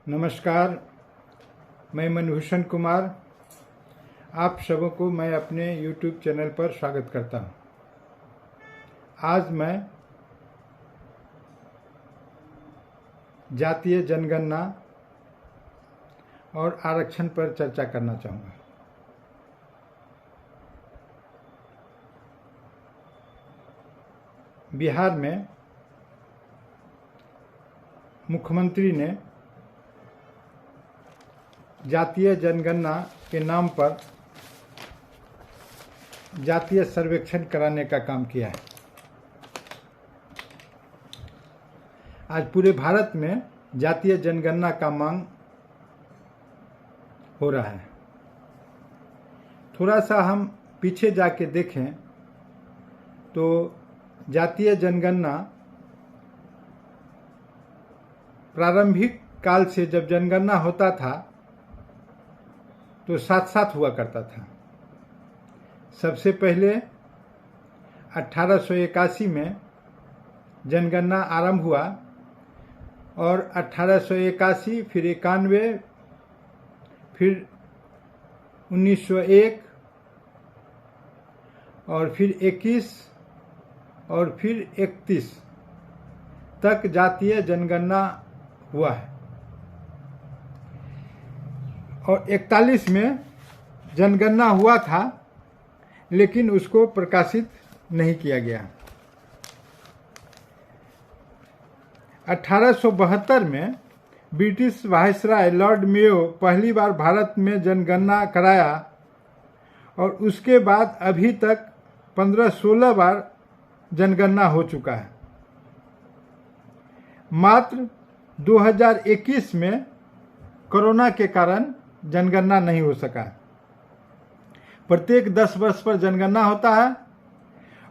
नमस्कार, मैं मनभूषण कुमार आप सबों को मैं अपने YouTube चैनल पर स्वागत करता हूं। आज मैं जातीय जनगणना और आरक्षण पर चर्चा करना चाहूँगा। बिहार में मुख्यमंत्री ने जातीय जनगणना के नाम पर जातीय सर्वेक्षण कराने का काम किया है। आज पूरे भारत में जातीय जनगणना का मांग हो रहा है। थोड़ा सा हम पीछे जाके देखें तो जातीय जनगणना प्रारंभिक काल से जब जनगणना होता था तो साथ साथ हुआ करता था। सबसे पहले 1881 में जनगणना आरंभ हुआ और 1881 फिर 91 फिर 1901 और फिर 21 और फिर 31 तक जातीय जनगणना हुआ है और 41 में जनगणना हुआ था लेकिन उसको प्रकाशित नहीं किया गया। 1872 में ब्रिटिश वायसराय लॉर्ड मेयो पहली बार भारत में जनगणना कराया और उसके बाद अभी तक 15-16 बार जनगणना हो चुका है। मात्र 2021 में कोरोना के कारण जनगणना नहीं हो सका। प्रत्येक 10 वर्ष पर जनगणना होता है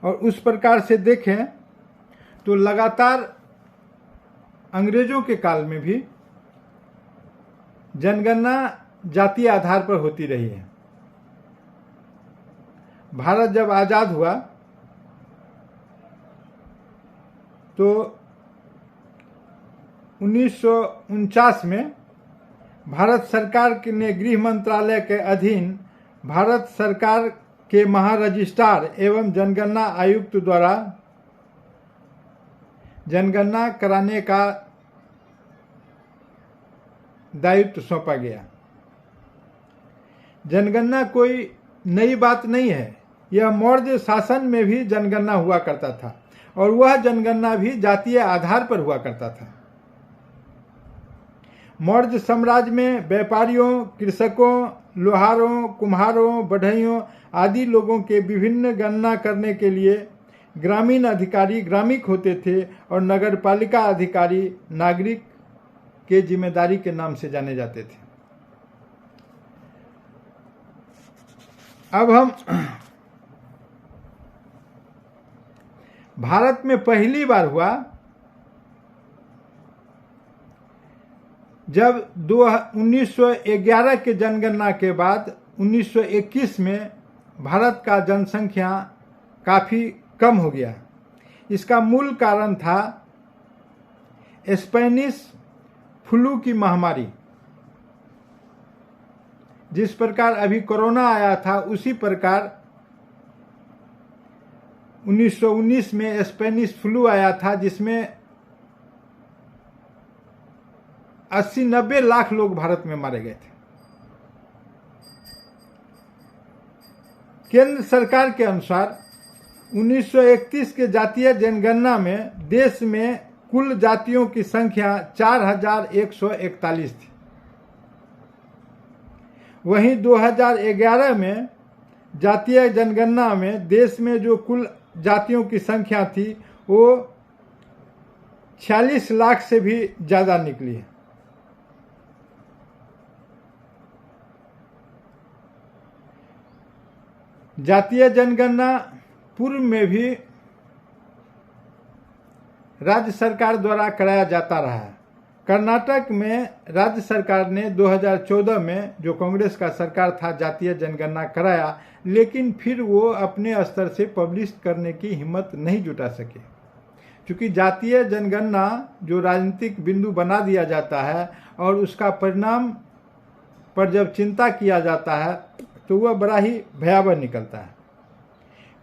और उस प्रकार से देखें तो लगातार अंग्रेजों के काल में भी जनगणना जातीय आधार पर होती रही है। भारत जब आजाद हुआ तो 1949 में भारत सरकार ने गृह मंत्रालय के अधीन भारत सरकार के महारजिस्ट्रार एवं जनगणना आयुक्त द्वारा जनगणना कराने का दायित्व सौंपा गया। जनगणना कोई नई बात नहीं है, यह मौर्य शासन में भी जनगणना हुआ करता था और वह जनगणना भी जातीय आधार पर हुआ करता था। मौर्य साम्राज्य में व्यापारियों, कृषकों, लोहारों, कुम्हारों, बढ़इयों आदि लोगों के विभिन्न गणना करने के लिए ग्रामीण अधिकारी ग्रामिक होते थे और नगरपालिका अधिकारी नागरिक के जिम्मेदारी के नाम से जाने जाते थे। अब हम भारत में पहली बार हुआ जब 1911 के जनगणना के बाद 1921 में भारत का जनसंख्या काफ़ी कम हो गया। इसका मूल कारण था स्पेनिश फ्लू की महामारी। जिस प्रकार अभी कोरोना आया था उसी प्रकार 1919 में स्पेनिश फ्लू आया था जिसमें 80-90 लाख लोग भारत में मारे गए थे। केंद्र सरकार के अनुसार 1931 के जातीय जनगणना में देश में कुल जातियों की संख्या 4141 थी। वहीं 2011 में जातीय जनगणना में देश में जो कुल जातियों की संख्या थी वो 46 लाख से भी ज़्यादा निकली है। जातीय जनगणना पूर्व में भी राज्य सरकार द्वारा कराया जाता रहा है। कर्नाटक में राज्य सरकार ने 2014 में जो कांग्रेस का सरकार था जातीय जनगणना कराया, लेकिन फिर वो अपने स्तर से पब्लिश करने की हिम्मत नहीं जुटा सके। चूंकि जातीय जनगणना जो राजनीतिक बिंदु बना दिया जाता है और उसका परिणाम पर जब चिंता किया जाता है तो वह बड़ा ही भयावह निकलता है।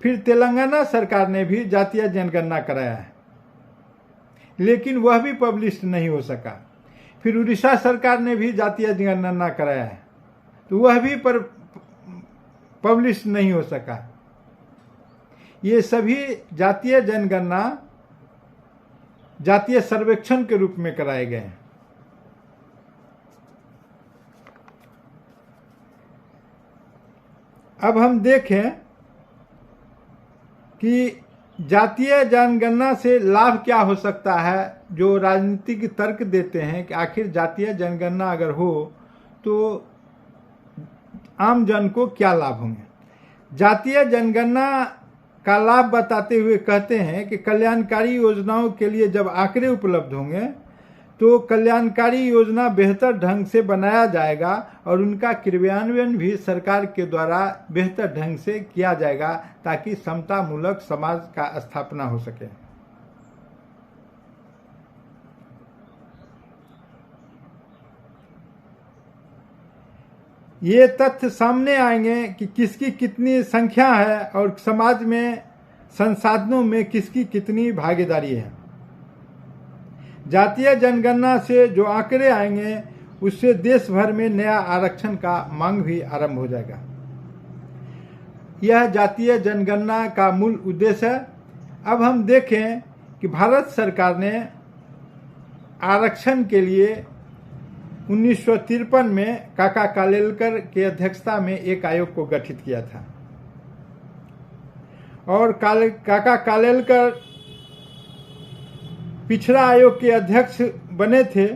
फिर तेलंगाना सरकार ने भी जातीय जनगणना कराया है, लेकिन वह भी पब्लिश नहीं हो सका। फिर उड़ीसा सरकार ने भी जातीय जनगणना कराया है, तो वह भी पब्लिश नहीं हो सका। ये सभी जातीय जनगणना जातीय सर्वेक्षण के रूप में कराए गए हैं। अब हम देखें कि जातीय जनगणना से लाभ क्या हो सकता है। जो राजनीतिक तर्क देते हैं कि आखिर जातीय जनगणना अगर हो तो आम जन को क्या लाभ होंगे। जातीय जनगणना का लाभ बताते हुए कहते हैं कि कल्याणकारी योजनाओं के लिए जब आंकड़े उपलब्ध होंगे तो कल्याणकारी योजना बेहतर ढंग से बनाया जाएगा और उनका क्रियान्वयन भी सरकार के द्वारा बेहतर ढंग से किया जाएगा ताकि समतामूलक समाज का स्थापना हो सके। ये तथ्य सामने आएंगे कि किसकी कितनी संख्या है और समाज में संसाधनों में किसकी कितनी भागीदारी है। जातीय जनगणना से जो आंकड़े आएंगे उससे देश भर में नया आरक्षण का मांग भी आरंभ हो जाएगा। यह जातीय जनगणना का मूल उद्देश्य है। अब हम देखें कि भारत सरकार ने आरक्षण के लिए 1953 में काका कालेलकर की अध्यक्षता में एक आयोग को गठित किया था और काका कालेलकर पिछड़ा आयोग के अध्यक्ष बने थे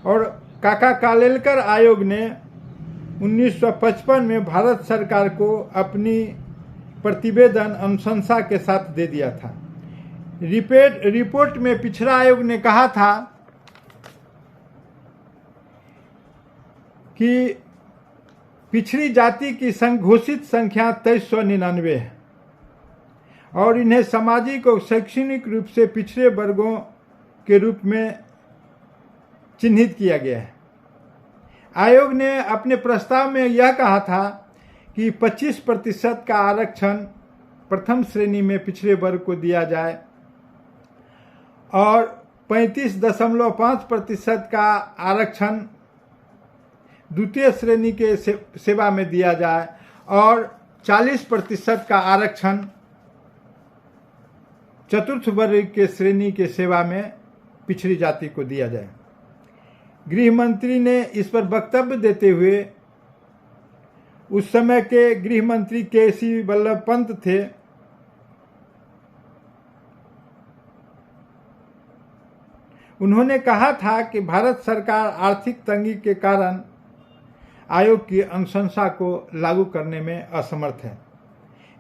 और काका कालेलकर आयोग ने 1955 में भारत सरकार को अपनी प्रतिवेदन अनुशंसा के साथ दे दिया था। रिपोर्ट में पिछड़ा आयोग ने कहा था कि पिछड़ी जाति की घोषित संख्या 2399 है और इन्हें सामाजिक और शैक्षणिक रूप से पिछड़े वर्गों के रूप में चिन्हित किया गया है। आयोग ने अपने प्रस्ताव में यह कहा था कि 25% का आरक्षण प्रथम श्रेणी में पिछड़े वर्ग को दिया जाए और 35.5% का आरक्षण द्वितीय श्रेणी के सेवा में दिया जाए और 40% का आरक्षण चतुर्थ वर्ग के श्रेणी के सेवा में पिछड़ी जाति को दिया जाए। गृह मंत्री ने इस पर वक्तव्य देते हुए, उस समय के गृह मंत्री के.सी. वल्लभ पंत थे, उन्होंने कहा था कि भारत सरकार आर्थिक तंगी के कारण आयोग की अनुशंसा को लागू करने में असमर्थ है।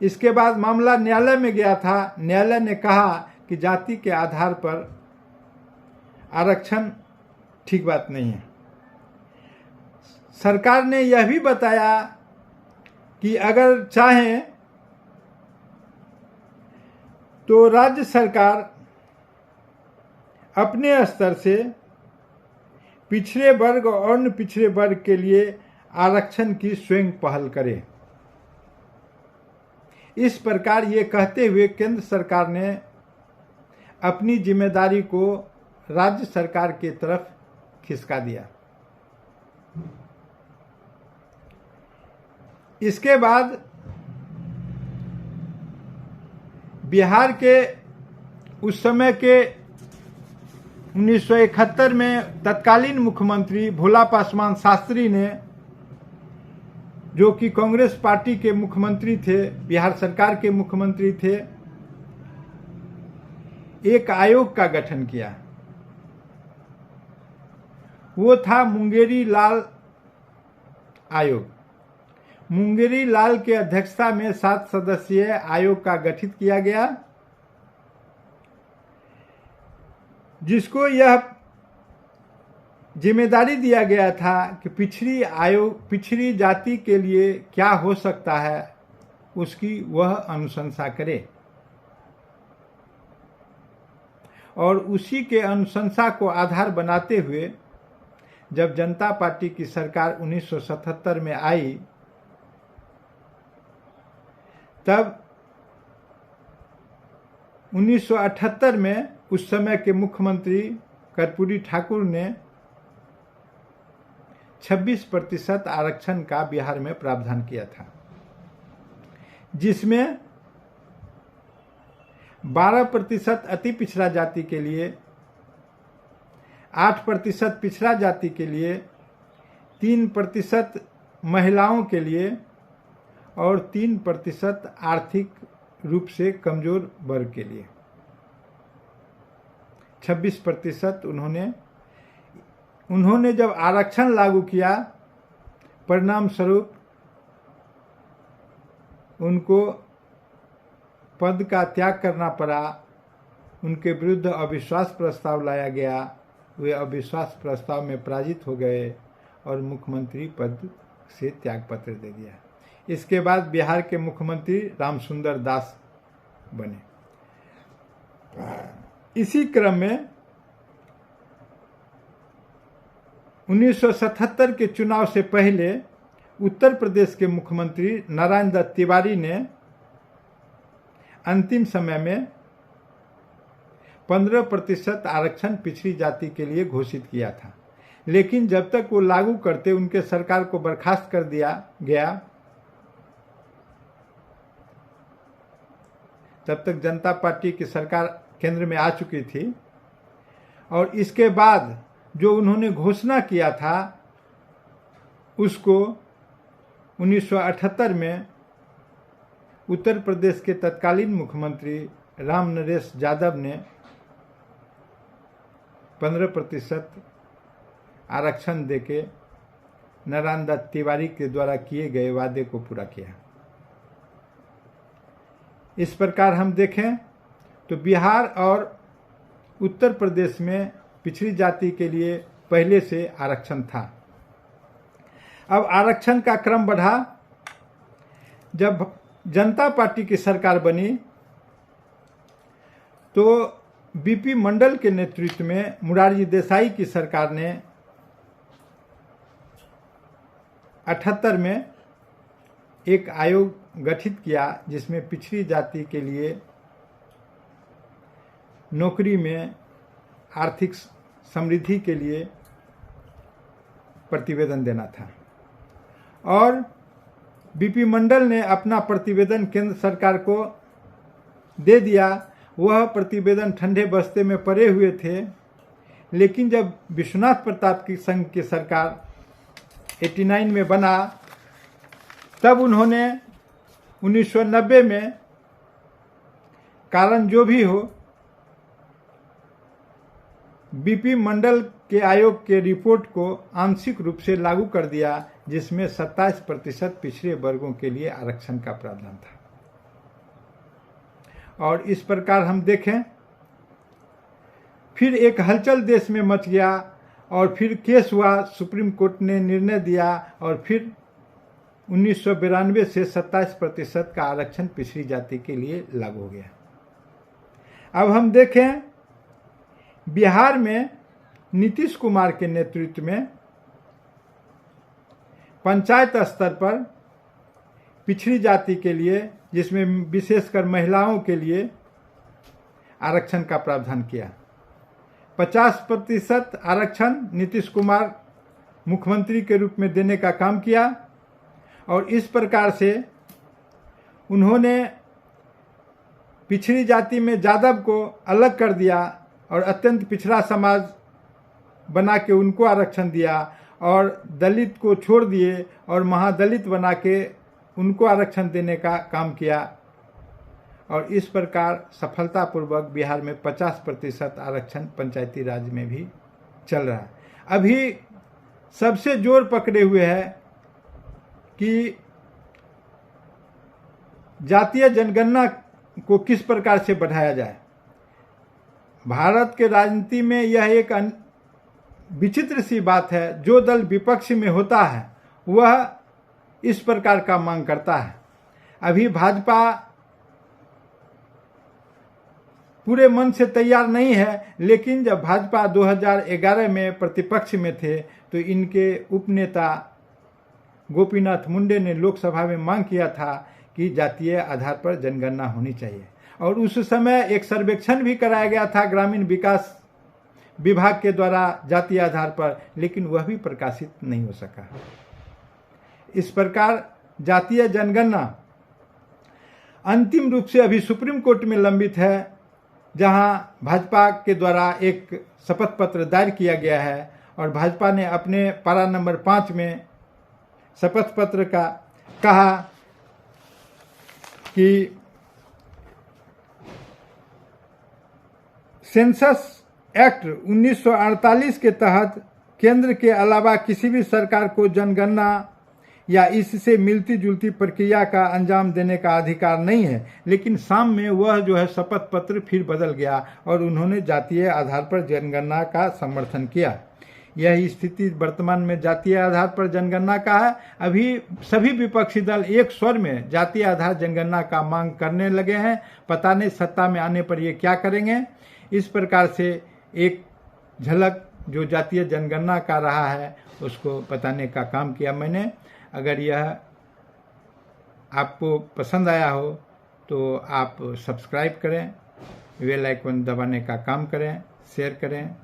इसके बाद मामला न्यायालय में गया था। न्यायालय ने कहा कि जाति के आधार पर आरक्षण ठीक बात नहीं है। सरकार ने यह भी बताया कि अगर चाहें तो राज्य सरकार अपने स्तर से पिछड़े वर्ग और अन्य पिछड़े वर्ग के लिए आरक्षण की स्वयं पहल करे। इस प्रकार ये कहते हुए केंद्र सरकार ने अपनी जिम्मेदारी को राज्य सरकार की तरफ खिसका दिया। इसके बाद बिहार के उस समय के 1971 में तत्कालीन मुख्यमंत्री भोला पासवान शास्त्री ने, जो कि कांग्रेस पार्टी के मुख्यमंत्री थे, बिहार सरकार के मुख्यमंत्री थे, एक आयोग का गठन किया। वो था मुंगेरी लाल आयोग। मुंगेरी लाल के अध्यक्षता में 7 सदस्यीय आयोग का गठित किया गया, जिसको यह जिम्मेदारी दिया गया था कि पिछड़ी जाति के लिए क्या हो सकता है उसकी वह अनुशंसा करे। और उसी के अनुशंसा को आधार बनाते हुए जब जनता पार्टी की सरकार 1977 में आई, तब 1978 में उस समय के मुख्यमंत्री कर्पूरी ठाकुर ने 26% आरक्षण का बिहार में प्रावधान किया था, जिसमें 12% अति पिछड़ा जाति के लिए, 8% पिछड़ा जाति के लिए, 3% महिलाओं के लिए और 3% आर्थिक रूप से कमजोर वर्ग के लिए 26% उन्होंने जब आरक्षण लागू किया, परिणाम स्वरूप उनको पद का त्याग करना पड़ा, उनके विरुद्ध अविश्वास प्रस्ताव लाया गया, वे अविश्वास प्रस्ताव में पराजित हो गए और मुख्यमंत्री पद से त्यागपत्र दे दिया। इसके बाद बिहार के मुख्यमंत्री रामसुंदर दास बने। इसी क्रम में 1977 के चुनाव से पहले उत्तर प्रदेश के मुख्यमंत्री नारायण दत्त तिवारी ने अंतिम समय में 15% आरक्षण पिछड़ी जाति के लिए घोषित किया था, लेकिन जब तक वो लागू करते उनके सरकार को बर्खास्त कर दिया गया, तब तक जनता पार्टी की सरकार केंद्र में आ चुकी थी। और इसके बाद जो उन्होंने घोषणा किया था उसको 1978 में उत्तर प्रदेश के तत्कालीन मुख्यमंत्री राम नरेश यादव ने 15% आरक्षण देके नारायण दत्त तिवारी के द्वारा किए गए वादे को पूरा किया। इस प्रकार हम देखें तो बिहार और उत्तर प्रदेश में पिछड़ी जाति के लिए पहले से आरक्षण था। अब आरक्षण का क्रम बढ़ा। जब जनता पार्टी की सरकार बनी तो बीपी मंडल के नेतृत्व में मुरारजी देसाई की सरकार ने 78 में एक आयोग गठित किया, जिसमें पिछड़ी जाति के लिए नौकरी में आर्थिक समृद्धि के लिए प्रतिवेदन देना था। और बीपी मंडल ने अपना प्रतिवेदन केंद्र सरकार को दे दिया। वह प्रतिवेदन ठंडे बस्ते में पड़े हुए थे, लेकिन जब विश्वनाथ प्रताप की संघ की सरकार 89 में बना, तब उन्होंने 1990 में कारण जो भी हो बीपी मंडल के आयोग के रिपोर्ट को आंशिक रूप से लागू कर दिया, जिसमें 27% पिछड़े वर्गों के लिए आरक्षण का प्रावधान था। और इस प्रकार हम देखें, फिर एक हलचल देश में मच गया और फिर केस हुआ, सुप्रीम कोर्ट ने निर्णय दिया और फिर 1992 से 27% का आरक्षण पिछड़ी जाति के लिए लागू हो गया। अब हम देखें, बिहार में नीतीश कुमार के नेतृत्व में पंचायत स्तर पर पिछड़ी जाति के लिए, जिसमें विशेषकर महिलाओं के लिए आरक्षण का प्रावधान किया। 50% आरक्षण नीतीश कुमार मुख्यमंत्री के रूप में देने का काम किया और इस प्रकार से उन्होंने पिछड़ी जाति में यादव को अलग कर दिया और अत्यंत पिछड़ा समाज बना के उनको आरक्षण दिया और दलित को छोड़ दिए और महादलित बना के उनको आरक्षण देने का काम किया। और इस प्रकार सफलतापूर्वक बिहार में 50% आरक्षण पंचायती राज में भी चल रहा है। अभी सबसे जोर पकड़े हुए है कि जातीय जनगणना को किस प्रकार से बढ़ाया जाए। भारत के राजनीति में यह एक विचित्र सी बात है। जो दल विपक्ष में होता है वह इस प्रकार का मांग करता है। अभी भाजपा पूरे मन से तैयार नहीं है, लेकिन जब भाजपा 2011 में प्रतिपक्ष में थे तो इनके उपनेता गोपीनाथ मुंडे ने लोकसभा में मांग किया था कि जातीय आधार पर जनगणना होनी चाहिए, और उस समय एक सर्वेक्षण भी कराया गया था ग्रामीण विकास विभाग के द्वारा जातीय आधार पर, लेकिन वह भी प्रकाशित नहीं हो सका। इस प्रकार जातीय जनगणना अंतिम रूप से अभी सुप्रीम कोर्ट में लंबित है, जहां भाजपा के द्वारा एक शपथ पत्र दायर किया गया है, और भाजपा ने अपने पारा नंबर 5 में शपथ पत्र का कहा कि सेंसस एक्ट 1948 के तहत केंद्र के अलावा किसी भी सरकार को जनगणना या इससे मिलती जुलती प्रक्रिया का अंजाम देने का अधिकार नहीं है। लेकिन शाम में वह जो है शपथ पत्र फिर बदल गया और उन्होंने जातीय आधार पर जनगणना का समर्थन किया। यह स्थिति वर्तमान में जातीय आधार पर जनगणना का है। अभी सभी विपक्षी दल एक स्वर में जातीय आधार जनगणना का मांग करने लगे हैं। पता नहीं सत्ता में आने पर ये क्या करेंगे। इस प्रकार से एक झलक जो जातीय जनगणना का रहा है उसको बताने का काम किया मैंने। अगर यह आपको पसंद आया हो तो आप सब्सक्राइब करें, बेल आइकन दबाने का काम करें, शेयर करें।